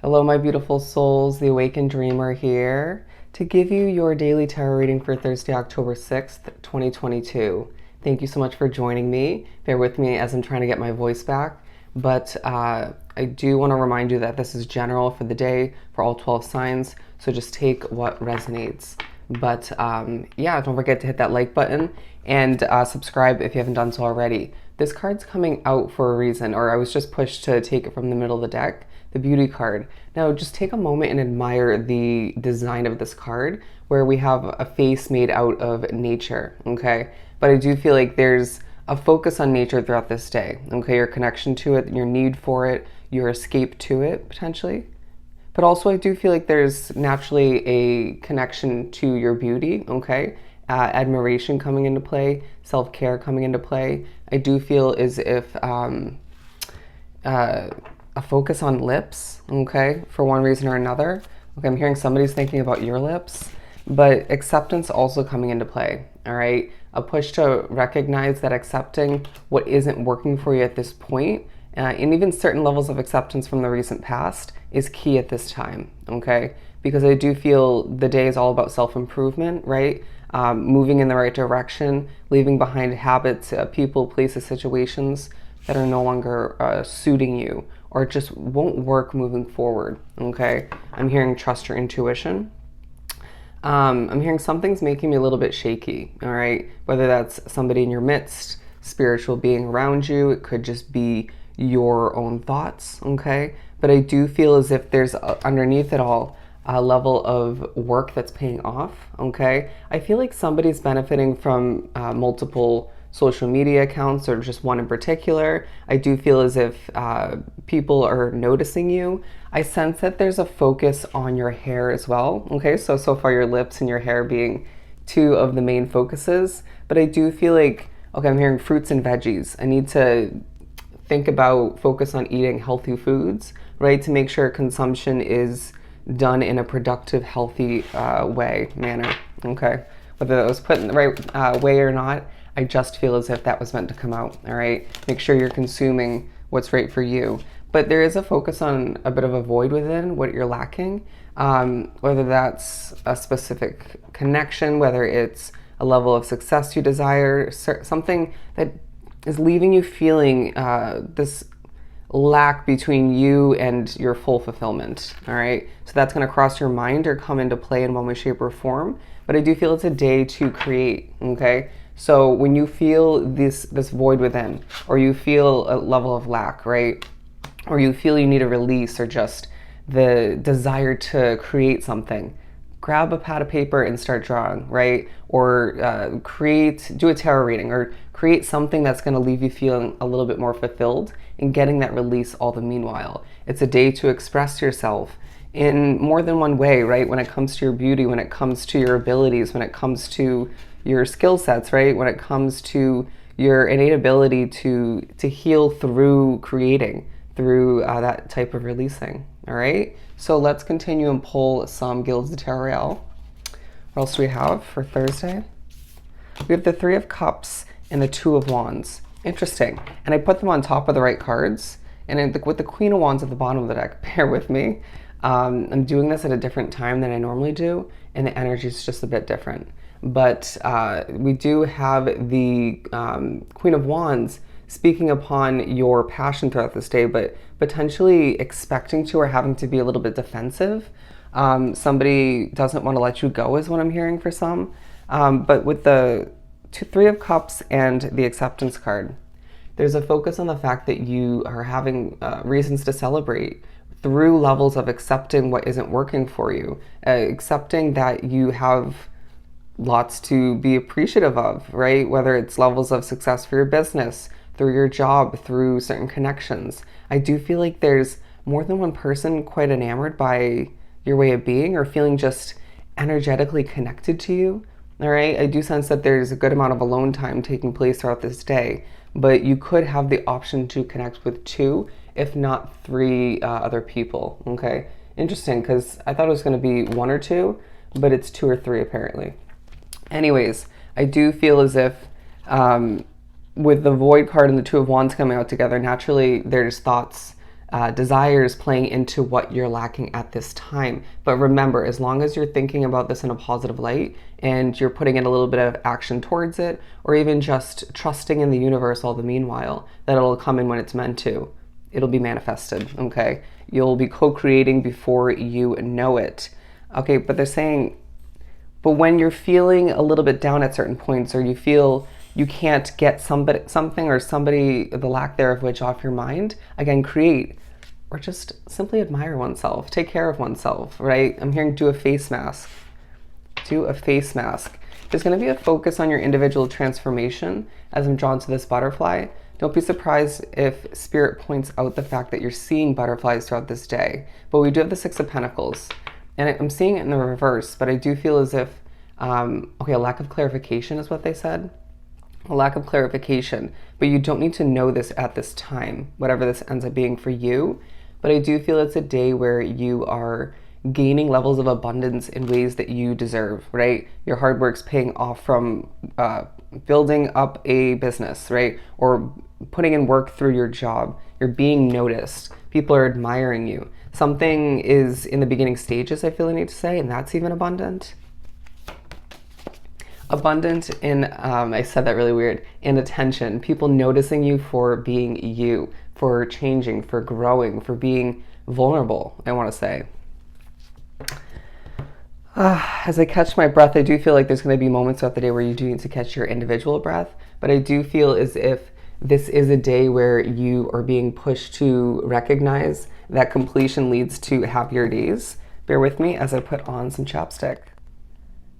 Hello, my beautiful souls. The Awakened Dreamer here to give you your daily tarot reading for Thursday, October 6th, 2022. Thank you so much for joining me. Bear with me as I'm trying to get my voice back. But I do want to remind you that this is general for the day for all 12 signs. So just take what resonates. But yeah, don't forget to hit that like button and subscribe if you haven't done so already. This card's coming out for a reason, or I was just pushed to take it from the middle of the deck, the Beauty card. Now just take a moment and admire the design of this card where we have a face made out of nature, okay? But I do feel like there's a focus on nature throughout this day, okay? Your connection to it, your need for it, your escape to it, potentially. But also I do feel like there's naturally a connection to your beauty, okay? Admiration coming into play, self-care coming into play. I do feel as if a focus on lips, okay, for one reason or another. Okay, I'm hearing somebody's thinking about your lips, but acceptance also coming into play, all right? A push to recognize that accepting what isn't working for you at this point, and even certain levels of acceptance from the recent past is key at this time, okay? Because I do feel the day is all about self-improvement, right? Moving in the right direction, leaving behind habits, people, places, situations that are no longer suiting you or just won't work moving forward, okay? I'm hearing trust your intuition. I'm hearing something's making me a little bit shaky, all right? Whether that's somebody in your midst, spiritual being around you, it could just be your own thoughts, okay? But I do feel as if there's underneath it all a level of work that's paying off, okay? I feel like somebody's benefiting from multiple social media accounts or just one in particular. I do feel as if people are noticing you. I sense that there's a focus on your hair as well, okay? So far your lips and your hair being two of the main focuses, but I do feel like, okay, I'm hearing fruits and veggies. I need to think about, focus on eating healthy foods, right? To make sure consumption is done in a productive, healthy manner, okay? Whether that was put in the right way or not, I just feel as if that was meant to come out, all right? Make sure you're consuming what's right for you. But there is a focus on a bit of a void within what you're lacking, whether that's a specific connection, whether it's a level of success you desire, something that is leaving you feeling this lack between you and your full fulfillment, all right? So that's going to cross your mind or come into play in one way, shape, or form. But I do feel it's a day to create, okay? So when you feel this void within, or you feel a level of lack, right? Or you feel you need a release or just the desire to create something, grab a pad of paper and start drawing, right? Or do a tarot reading or create something that's going to leave you feeling a little bit more fulfilled and getting that release all the meanwhile. It's a day to express yourself in more than one way, right? When it comes to your beauty, when it comes to your abilities, when it comes to your skill sets, right? When it comes to your innate ability to heal through creating, through that type of releasing, all right? So let's continue and pull some Guilds de Tarot. What else do we have for Thursday? We have the Three of Cups and the Two of Wands. Interesting. And I put them on top of the right cards. And with the Queen of Wands at the bottom of the deck, bear with me. I'm doing this at a different time than I normally do, and the energy is just a bit different. But we do have the Queen of Wands speaking upon your passion throughout this day, but potentially expecting to or having to be a little bit defensive. Somebody doesn't want to let you go is what I'm hearing for some. But with the Three of Cups and the Acceptance card, there's a focus on the fact that you are having reasons to celebrate through levels of accepting what isn't working for you, accepting that you have lots to be appreciative of, right? Whether it's levels of success for your business, through your job, through certain connections. I do feel like there's more than one person quite enamored by your way of being or feeling just energetically connected to you, all right? I do sense that there's a good amount of alone time taking place throughout this day, but you could have the option to connect with two, if not three other people, okay? Interesting, because I thought it was going to be one or two, but it's two or three apparently. Anyways, I do feel as if with the Void card and the Two of Wands coming out together, naturally there's thoughts desires playing into what you're lacking at this time. But remember, as long as you're thinking about this in a positive light and you're putting in a little bit of action towards it, or even just trusting in the universe all the meanwhile, that it'll come in when it's meant to. It'll be manifested, okay? You'll be co-creating before you know it. Okay, but they're saying, but when you're feeling a little bit down at certain points, or you feel you can't get something or somebody, the lack thereof which, off your mind, again, create, or just simply admire oneself, take care of oneself, right? I'm hearing do a face mask. Do a face mask. There's going to be a focus on your individual transformation as I'm drawn to this butterfly. Don't be surprised if Spirit points out the fact that you're seeing butterflies throughout this day. But we do have the Six of Pentacles. And I'm seeing it in the reverse, but I do feel as if, okay, a lack of clarification is what they said. A lack of clarification, but you don't need to know this at this time, whatever this ends up being for you. But I do feel it's a day where you are gaining levels of abundance in ways that you deserve, right? Your hard work's paying off from building up a business, right? Or putting in work through your job. You're being noticed. People are admiring you. Something is in the beginning stages, I feel I need to say, and that's even abundant. Abundant in, I said that really weird, in attention. People noticing you for being you, for changing, for growing, for being vulnerable, I want to say. As I catch my breath, I do feel like there's going to be moments throughout the day where you do need to catch your individual breath, but I do feel as if this is a day where you are being pushed to recognize that completion leads to happier days. Bear with me as I put on some chapstick.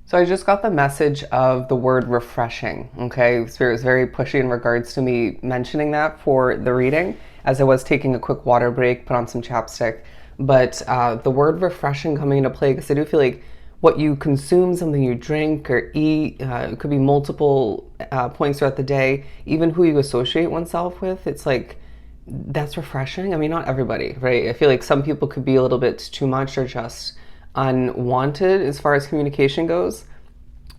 So I just got the message of the word refreshing, okay? Spirit was very pushy in regards to me mentioning that for the reading, as I was taking a quick water break, put on some chapstick. But the word refreshing coming into play, because I do feel like what you consume, something you drink or eat, it could be multiple points throughout the day, even who you associate oneself with, it's like, that's refreshing. I mean, not everybody, right? I feel like some people could be a little bit too much or just unwanted as far as communication goes.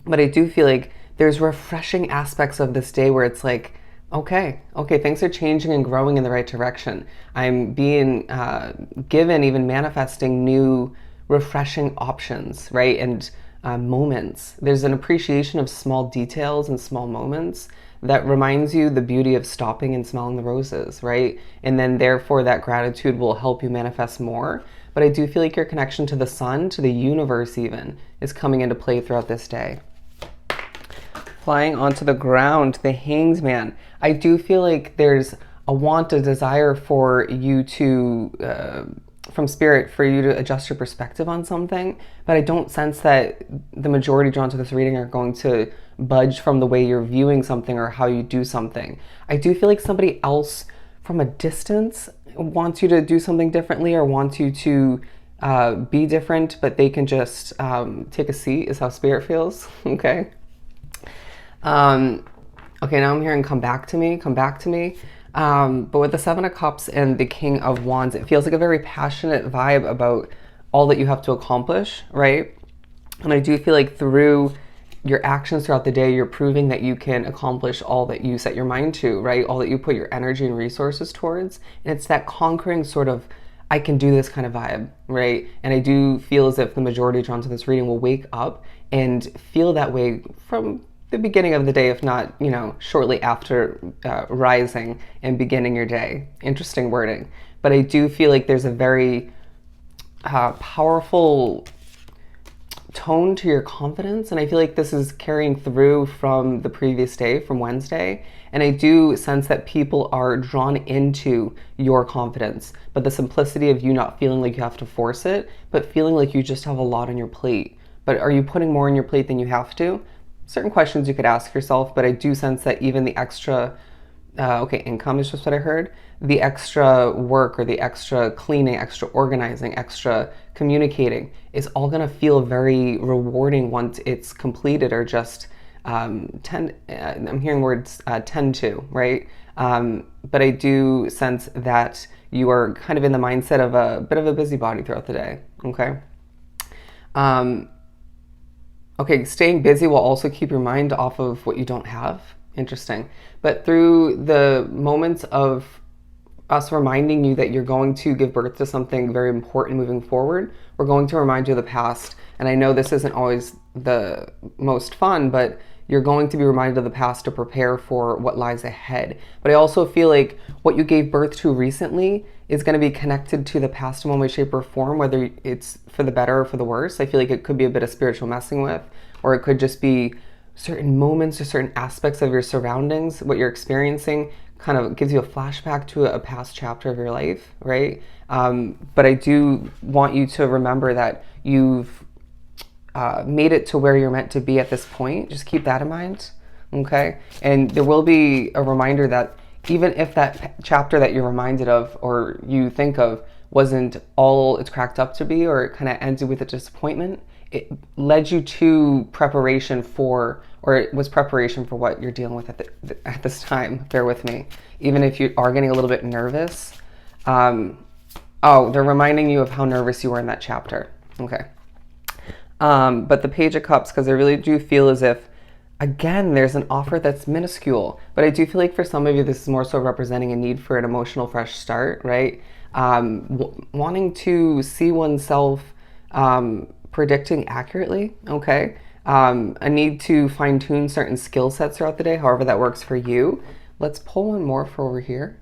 But I do feel like there's refreshing aspects of this day where it's like, okay, things are changing and growing in the right direction. I'm being given, even manifesting new refreshing options, right? And moments. There's an appreciation of small details and small moments that reminds you the beauty of stopping and smelling the roses, right? And then therefore that gratitude will help you manifest more. But I do feel like your connection to the sun, to the universe even, is coming into play throughout this day. Flying onto the ground, the Hanged Man. I do feel like there's a want, a desire for you to, from Spirit, for you to adjust your perspective on something. But I don't sense that the majority drawn to this reading are going to budge from the way you're viewing something or how you do something. I do feel like somebody else from a distance wants you to do something differently or wants you to be different, but they can just take a seat, is how Spirit feels. Okay. Okay, now I'm hearing come back to me. But with the Seven of Cups and the King of Wands, it feels like a very passionate vibe about all that you have to accomplish, right? And I do feel like through your actions throughout the day, you're proving that you can accomplish all that you set your mind to, right? All that you put your energy and resources towards. And it's that conquering sort of, I can do this kind of vibe, right? And I do feel as if the majority drawn to this reading will wake up and feel that way from the beginning of the day, if not, shortly after rising and beginning your day. Interesting wording. But I do feel like there's a very powerful tone to your confidence, and I feel like this is carrying through from the previous day, from Wednesday. And I do sense that people are drawn into your confidence, but the simplicity of you not feeling like you have to force it, but feeling like you just have a lot on your plate. But are you putting more on your plate than you have to? Certain questions you could ask yourself, but I do sense that even the extra income is just what I heard. The extra work or the extra cleaning, extra organizing, extra communicating is all going to feel very rewarding once it's completed, or just I'm hearing words tend to, right? But I do sense that you are kind of in the mindset of a bit of a busybody throughout the day, okay? Okay, staying busy will also keep your mind off of what you don't have. Interesting. But through the moments of us reminding you that you're going to give birth to something very important moving forward. We're going to remind you of the past. And I know this isn't always the most fun, but you're going to be reminded of the past to prepare for what lies ahead. But I also feel like what you gave birth to recently is going to be connected to the past in one way, shape, or form, whether it's for the better or for the worse. I feel like it could be a bit of spiritual messing with, or it could just be certain moments or certain aspects of your surroundings, what you're experiencing kind of gives you a flashback to a past chapter of your life, right? But I do want you to remember that you've made it to where you're meant to be at this point. Just keep that in mind, okay? And there will be a reminder that even if that chapter that you're reminded of or you think of wasn't all it's cracked up to be, or it kind of ended with a disappointment, it led you to preparation for, or it was preparation for what you're dealing with at this time. Bear with me. Even if you are getting a little bit nervous, they're reminding you of how nervous you were in that chapter. Okay. But the Page of Cups, because I really do feel as if, again, there's an offer that's minuscule, but I do feel like for some of you, this is more so representing a need for an emotional fresh start, right? Wanting to see oneself predicting accurately, okay? A need to fine tune certain skill sets throughout the day, however that works for you. Let's pull one more for over here.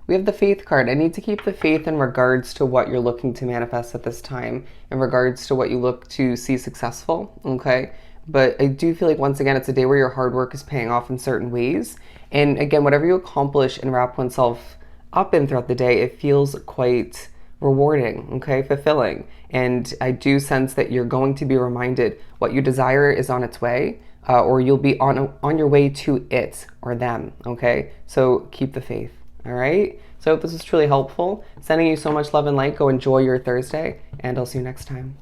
We have the Faith card. I need to keep the faith in regards to what you're looking to manifest at this time, in regards to what you look to see successful, okay? But I do feel like, once again, it's a day where your hard work is paying off in certain ways. And again, whatever you accomplish and wrap oneself up in throughout the day, it feels quite rewarding, okay, fulfilling. And I do sense that you're going to be reminded what you desire is on its way, or you'll be on your way to it or them, okay? So keep the faith, all right? So I hope this was truly helpful. Sending you so much love and light. Go enjoy your Thursday, and I'll see you next time.